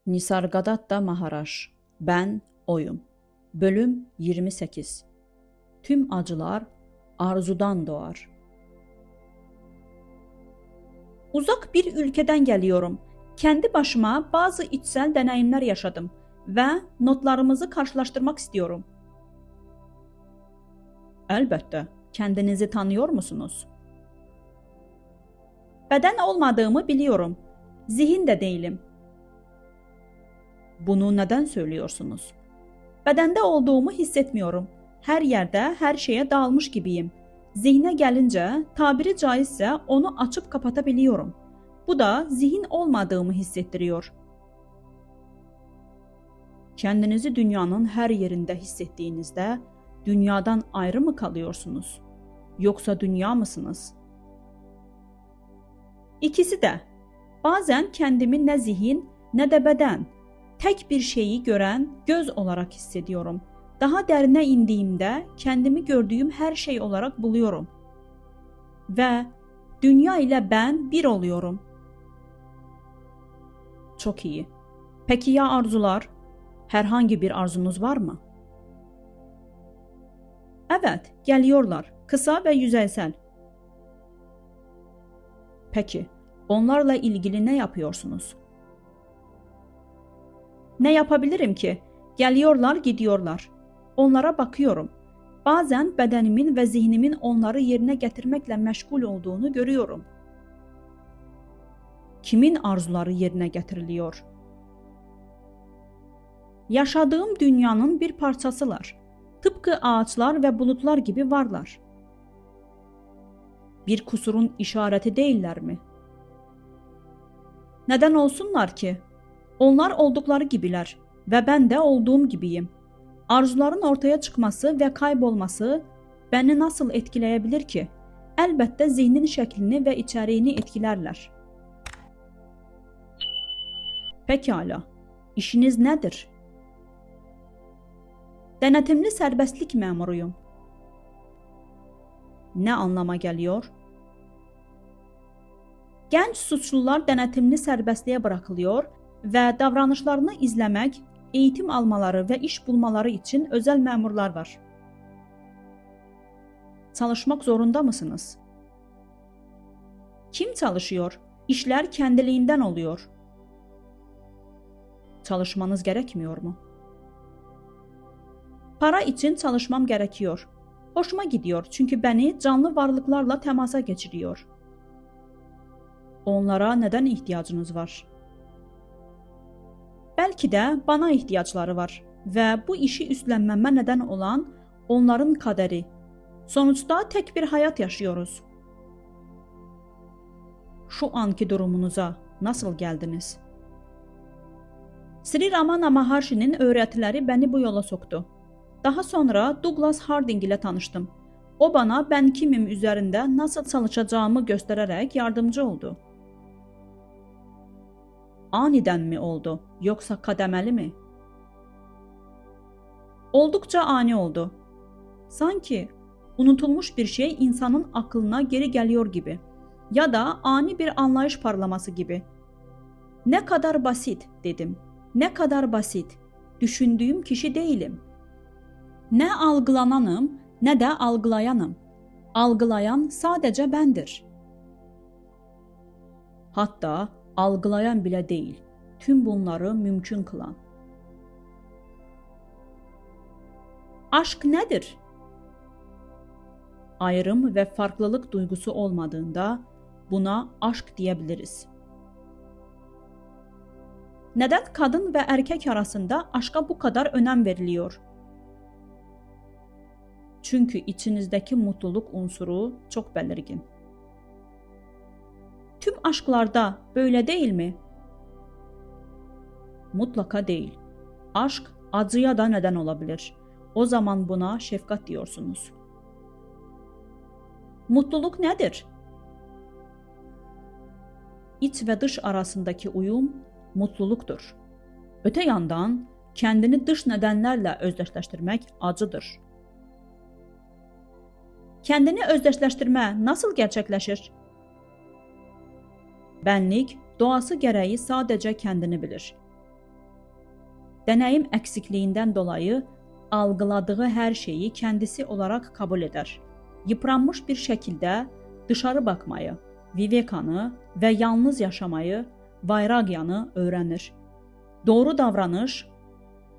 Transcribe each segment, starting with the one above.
Nisargadatta Maharaş. Ben oyum. Bölüm 28. Tüm acılar arzudan doğar. Uzak bir ülkeden geliyorum. Kendi başıma bazı içsel deneyimler yaşadım ve notlarımızı karşılaştırmak istiyorum. Elbette. Kendinizi tanıyor musunuz? Beden olmadığımı biliyorum. Zihin de değilim. Bunu neden söylüyorsunuz? Bedende olduğumu hissetmiyorum. Her yerde her şeye dalmış gibiyim. Zihne gelince tabiri caizse onu açıp kapatabiliyorum. Bu da zihin olmadığımı hissettiriyor. Kendinizi dünyanın her yerinde hissettiğinizde dünyadan ayrı mı kalıyorsunuz? Yoksa dünya mısınız? İkisi de. Bazen kendimi ne zihin ne de beden, tek bir şeyi gören göz olarak hissediyorum. Daha derine indiğimde kendimi gördüğüm her şey olarak buluyorum. Ve dünya ile ben bir oluyorum. Çok iyi. Peki ya arzular? Herhangi bir arzunuz var mı? Evet, geliyorlar. Kısa ve yüzeysel. Peki, onlarla ilgili ne yapıyorsunuz? Ne yapabilirim ki? Geliyorlar, gidiyorlar. Onlara bakıyorum. Bazen bedenimin ve zihnimin onları yerine getirmekle meşgul olduğunu görüyorum. Kimin arzuları yerine getiriliyor? Yaşadığım dünyanın bir parçasılar. Tıpkı ağaçlar ve bulutlar gibi varlar. Bir kusurun işareti değiller mi? Neden olsunlar ki? Onlar oldukları gibiler ve ben de olduğum gibiyim. Arzuların ortaya çıkması ve kaybolması beni nasıl etkileyebilir ki? Elbette zihnin şeklini ve içeriğini etkilerler. Pekala, işiniz nedir? Denetimli serbestlik memuruyum. Ne anlama geliyor? Genç suçlular denetimli serbestliğe bırakılıyor ve davranışlarını izlemek, eğitim almaları ve iş bulmaları için özel memurlar var. Çalışmak zorunda mısınız? Kim çalışıyor? İşler kendiliğinden oluyor. Çalışmanız gerekmiyor mu? Para için çalışmam gerekiyor. Hoşuma gidiyor çünkü beni canlı varlıklarla temasa geçiriyor. Onlara neden ihtiyacınız var? Belki de bana ihtiyaçları var ve bu işi üstlenmeme neden olan onların kaderi. Sonuçta tek bir hayat yaşıyoruz. Şu anki durumunuza nasıl geldiniz? Sri Ramana Maharshi'nin öğretileri beni bu yola soktu. Daha sonra Douglas Harding ile tanıştım. O bana ben kimim üzerinde nasıl çalışacağımı göstererek yardımcı oldu. Aniden mi oldu yoksa kademeli mi? Oldukça ani oldu. Sanki unutulmuş bir şey insanın aklına geri geliyor gibi ya da ani bir anlayış parlaması gibi. Ne kadar basit dedim. Ne kadar basit. Düşündüğüm kişi değilim. Ne algılananım ne de algılayanım. Algılayan sadece bendir. Hatta algılayan bile değil, tüm bunları mümkün kılan. Aşk nedir? Ayrım ve farklılık duygusu olmadığında buna aşk diyebiliriz. Neden kadın ve erkek arasında aşka bu kadar önem veriliyor? Çünkü içinizdeki mutluluk unsuru çok belirgin. Tüm aşklarda böyle değil mi? Mutlaka değil. Aşk acıya da neden olabilir. O zaman buna şefkat diyorsunuz. Mutluluk nedir? İç ve dış arasındaki uyum mutluluktur. Öte yandan kendini dış nedenlerle özdeşleştirmek acıdır. Kendini özdeşleştirme nasıl gerçekleşir? Benlik doğası gereği sadece kendini bilir. Deneyim eksikliğinden dolayı algıladığı her şeyi kendisi olarak kabul eder. Yıpranmış bir şekilde dışarı bakmayı, Vivekanı ve yalnız yaşamayı, Vairagyanı öğrenir. Doğru davranış,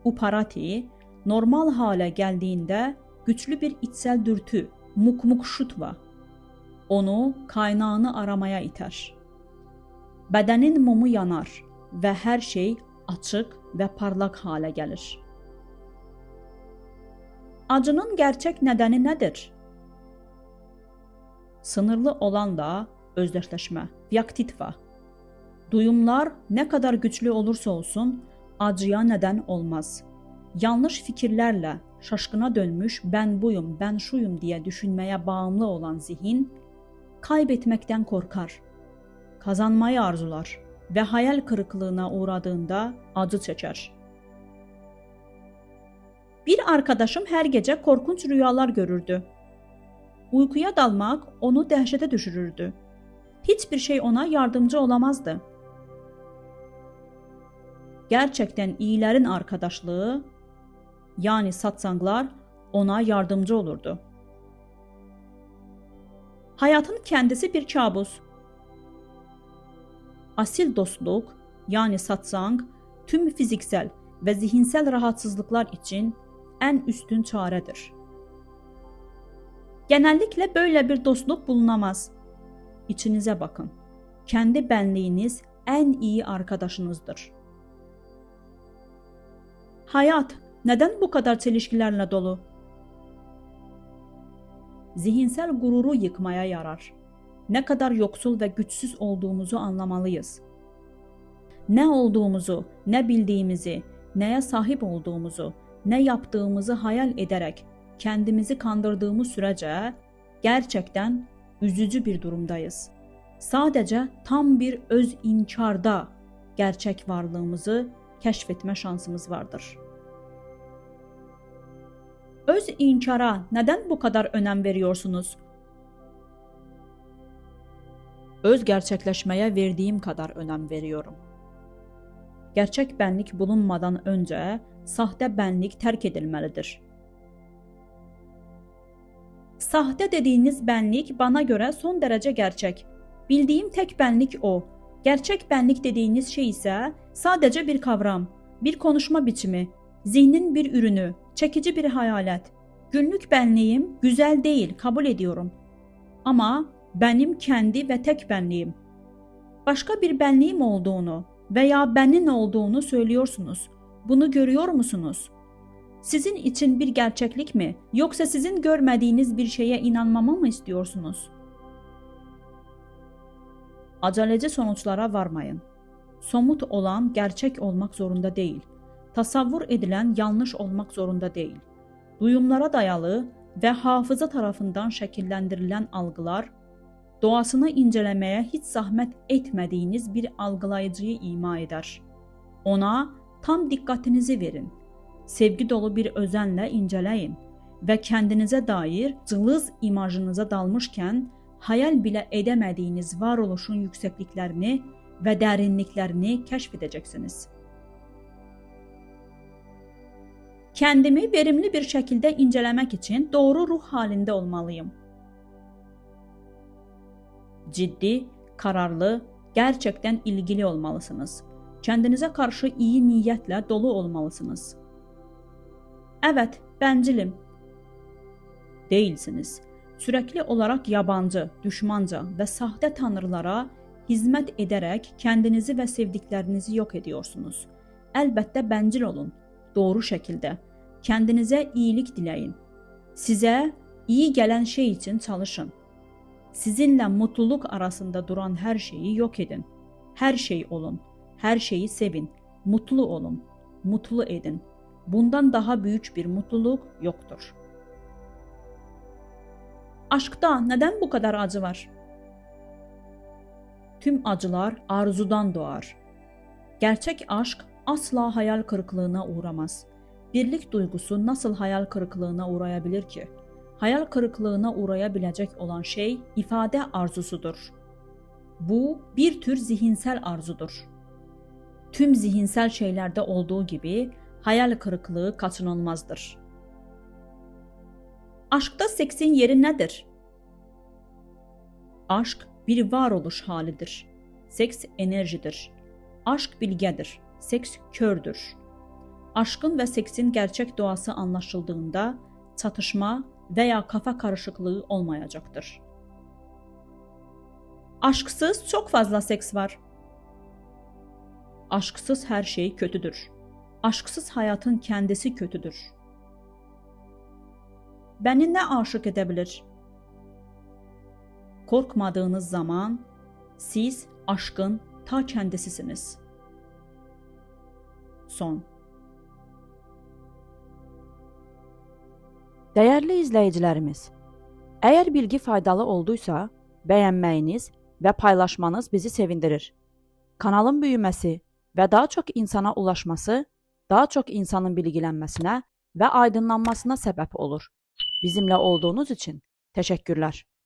Uparati, normal hale geldiğinde güçlü bir içsel dürtü, mukmukshutva, onu kaynağını aramaya iter. Bedenin mumu yanar ve her şey açık ve parlak hale gelir. Acının gerçek nedeni nedir? Sınırlı olan da özdeşleşme, vyaktitva. Duyumlar ne kadar güçlü olursa olsun acıya neden olmaz. Yanlış fikirlerle şaşkına dönmüş ben buyum, ben şuyum diye düşünmeye bağımlı olan zihin kaybetmekten korkar, kazanmayı arzular ve hayal kırıklığına uğradığında acı çeker. Bir arkadaşım her gece korkunç rüyalar görürdü. Uykuya dalmak onu dehşete düşürürdü. Hiçbir şey ona yardımcı olamazdı. Gerçekten iyilerin arkadaşlığı, yani satsanglar ona yardımcı olurdu. Hayatın kendisi bir kabus. Asil dostluk, yani satsang, tüm fiziksel ve zihinsel rahatsızlıklar için en üstün çaredir. Genellikle böyle bir dostluk bulunamaz. İçinize bakın. Kendi benliğiniz en iyi arkadaşınızdır. Hayat neden bu kadar çelişkilerle dolu? Zihinsel gururu yıkmaya yarar. Ne kadar yoksul ve güçsüz olduğumuzu anlamalıyız. Ne olduğumuzu, ne bildiğimizi, neye sahip olduğumuzu, ne yaptığımızı hayal ederek kendimizi kandırdığımız sürece gerçekten üzücü bir durumdayız. Sadece tam bir öz inkarda gerçek varlığımızı keşfetme şansımız vardır. Öz inkara neden bu kadar önem veriyorsunuz? Öz gerçekleşmeye verdiğim kadar önem veriyorum. Gerçek benlik bulunmadan önce sahte benlik terk edilmelidir. Sahte dediğiniz benlik bana göre son derece gerçek. Bildiğim tek benlik o. Gerçek benlik dediğiniz şey ise sadece bir kavram, bir konuşma biçimi, zihnin bir ürünü, çekici bir hayalet. Günlük benliğim güzel değil, kabul ediyorum. Ama benim kendi ve tek benliğim. Başka bir benliğim olduğunu veya benin olduğunu söylüyorsunuz. Bunu görüyor musunuz? Sizin için bir gerçeklik mi, yoksa sizin görmediğiniz bir şeye inanmamı mı istiyorsunuz? Aceleci sonuçlara varmayın. Somut olan gerçek olmak zorunda değil. Tasavvur edilen yanlış olmak zorunda değil. Duyumlara dayalı ve hafıza tarafından şekillendirilen algılar, doğasını incelemeye hiç zahmet etmediğiniz bir algılayıcıyı ima eder. Ona tam dikkatinizi verin. Sevgi dolu bir özenle inceleyin ve kendinize dair cılız imajınıza dalmışken hayal bile edemediğiniz varoluşun yüksekliklerini ve derinliklerini keşfedeceksiniz. Kendimi verimli bir şekilde incelemek için doğru ruh halinde olmalıyım. Ciddi, kararlı, gerçekten ilgili olmalısınız. Kendinize karşı iyi niyetle dolu olmalısınız. Evet, bencilim. Değilsiniz. Sürekli olarak yabancı, düşmanca ve sahte tanrılara hizmet ederek kendinizi ve sevdiklerinizi yok ediyorsunuz. Elbette bencil olun. Doğru şekilde. Kendinize iyilik dileyin. Size iyi gelen şey için çalışın. Sizinle mutluluk arasında duran her şeyi yok edin. Her şey olun. Her şeyi sevin. Mutlu olun. Mutlu edin. Bundan daha büyük bir mutluluk yoktur. Aşkta neden bu kadar acı var? Tüm acılar arzudan doğar. Gerçek aşk asla hayal kırıklığına uğramaz. Birlik duygusu nasıl hayal kırıklığına uğrayabilir ki? Hayal kırıklığına uğrayabilecek olan şey ifade arzusudur. Bu bir tür zihinsel arzudur. Tüm zihinsel şeylerde olduğu gibi Hayal kırıklığı kaçınılmazdır. Aşkda seksin yeri nədir? Aşk bir varoluş halidir. Seks enerjidir. Aşk bilgədir. Seks kördür. Aşkın və seksin gerçek doğası anlaşıldığında çatışma veya kafa karışıklığı olmayacaqdır. Aşksız çok fazla seks var. Aşksız her şey kötüdür. Aşksız hayatın kendisi kötüdür. Beni ne aşık edebilir? Korkmadığınız zaman siz aşkın ta kendisisiniz. Son. Dəyərli izləyicilərimiz, əgər bilgi faydalı olduysa, bəyənməyiniz və paylaşmanız bizi sevindirir. Kanalın büyüməsi və daha çox insana ulaşması, daha çox insanın bilgilənməsinə və aydınlanmasına səbəb olur. Bizimlə olduğunuz üçün təşəkkürlər.